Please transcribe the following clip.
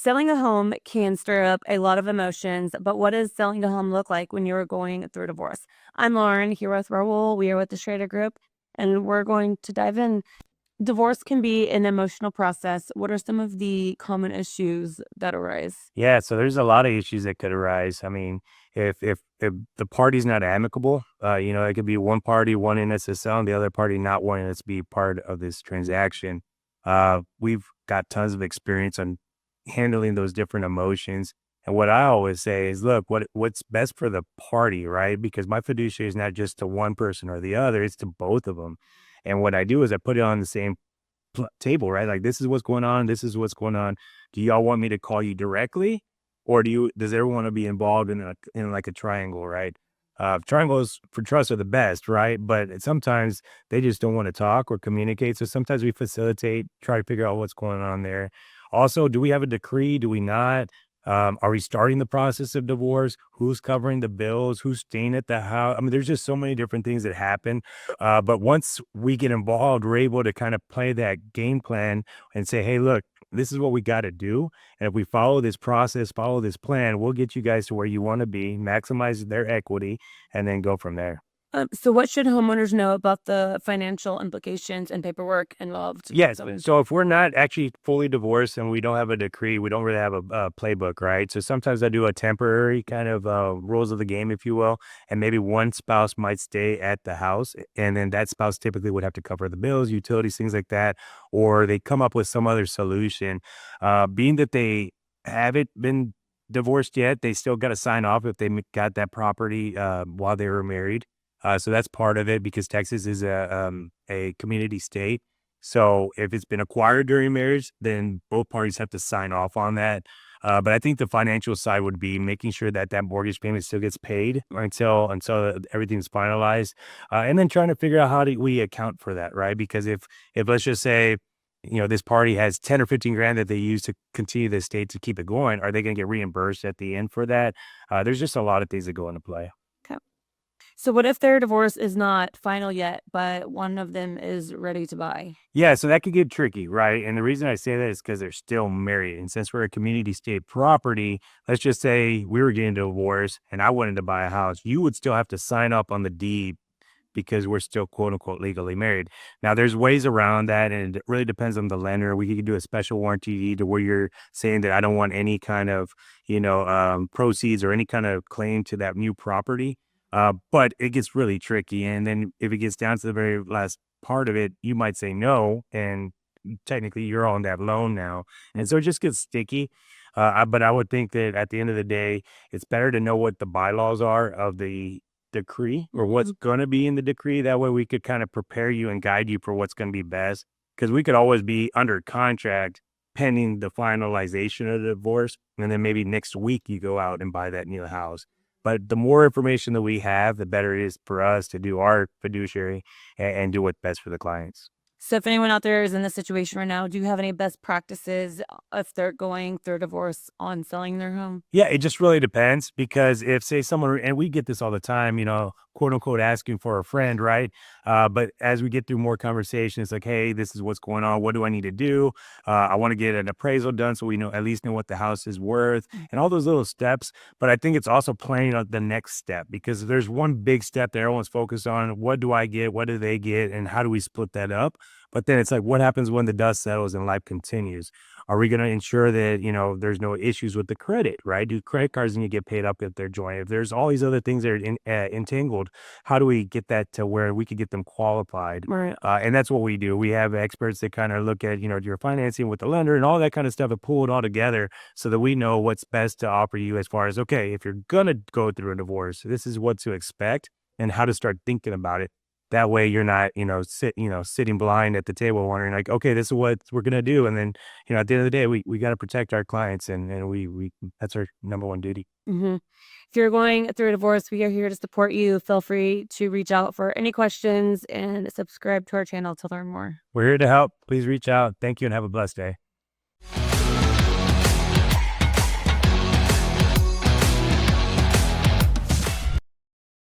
Selling a home can stir up a lot of emotions, but what does selling a home look like when you're going through a divorce? I'm Lauren here with Raul. We are with the Schrader Group, and we're going to dive in. Divorce can be an emotional process. What are some of the common issues that arise? Yeah, so there's a lot of issues that could arise. I mean, if the party's not amicable, it could be one party wanting us to sell and the other party not wanting us to be part of this transaction. We've got tons of experience on handling those different emotions. And what I always say is, look, what's best for the party, right? Because my fiduciary is not just to one person or the other; it's to both of them. And what I do is I put it on the same table, right? Like, this is what's going on. This is what's going on. Do y'all want me to call you directly, or does everyone want to be involved in like a triangle, right? Triangles for trust are the best, right? But sometimes they just don't want to talk or communicate. So sometimes we facilitate, try to figure out what's going on there. Also, do we have a decree? Do we not? Are we starting the process of divorce? Who's covering the bills? Who's staying at the house? I mean, there's just so many different things that happen. But once we get involved, we're able to kind of play that game plan and say, hey, look, this is what we got to do. And if we follow this process, follow this plan, we'll get you guys to where you want to be, maximize their equity, and then go from there. So, what should homeowners know about the financial implications and paperwork involved? Yes. So if we're not actually fully divorced and we don't have a decree, we don't really have a playbook, right? So sometimes I do a temporary kind of rules of the game, if you will, and maybe one spouse might stay at the house, and then that spouse typically would have to cover the bills, utilities, things like that, or they come up with some other solution. Being that they haven't been divorced yet, they still got to sign off if they got that property while they were married. So that's part of it because Texas is a community state. So if it's been acquired during marriage, then both parties have to sign off on that. But I think the financial side would be making sure that that mortgage payment still gets paid until everything's finalized, and then trying to figure out how do we account for that, right? Because if let's just say, this party has 10 or 15 grand that they use to continue the estate to keep it going, are they going to get reimbursed at the end for that? There's just a lot of things that go into play. Okay. So, what if their divorce is not final yet, but one of them is ready to buy? Yeah, so that could get tricky, right? And the reason I say that is because they're still married. And since we're a community state property, let's just say we were getting a divorce and I wanted to buy a house, you would still have to sign up on the deed because we're still quote unquote legally married. Now, there's ways around that, and it really depends on the lender. We could do a special warranty deed to where you're saying that I don't want any kind of, proceeds or any kind of claim to that new property. But it gets really tricky. And then if it gets down to the very last part of it, you might say no. And technically you're on that loan now. And so it just gets sticky. But I would think that at the end of the day, it's better to know what the bylaws are of the decree or what's going to be in the decree. That way we could kind of prepare you and guide you for what's going to be best. Because we could always be under contract pending the finalization of the divorce. And then maybe next week you go out and buy that new house. But the more information that we have, the better it is for us to do our fiduciary and do what's best for the clients. So, if anyone out there is in this situation right now, do you have any best practices if they're going through a divorce on selling their home? Yeah, it just really depends because if say someone, and we get this all the time, quote unquote, asking for a friend, right? But as we get through more conversations, it's like, hey, this is what's going on. What do I need to do? I want to get an appraisal done so we at least know what the house is worth and all those little steps. But I think it's also playing out the next step because there's one big step that everyone's focused on. What do I get? What do they get? And how do we split that up? But then it's like, what happens when the dust settles and life continues? Are we going to ensure that, there's no issues with the credit, right? Do credit cards need to get paid up if they're joint? If there's all these other things that are entangled, how do we get that to where we could get them qualified? Right. And that's what we do. We have experts that kind of look at, your financing with the lender and all that kind of stuff and pull it all together so that we know what's best to offer you as far as, okay, if you're going to go through a divorce, this is what to expect and how to start thinking about it. That way you're not, sitting blind at the table wondering like, okay, this is what we're going to do. And then, at the end of the day, we got to protect our clients and we that's our number one duty. Mm-hmm. If you're going through a divorce, we are here to support you. Feel free to reach out for any questions and subscribe to our channel to learn more. We're here to help. Please reach out. Thank you and have a blessed day.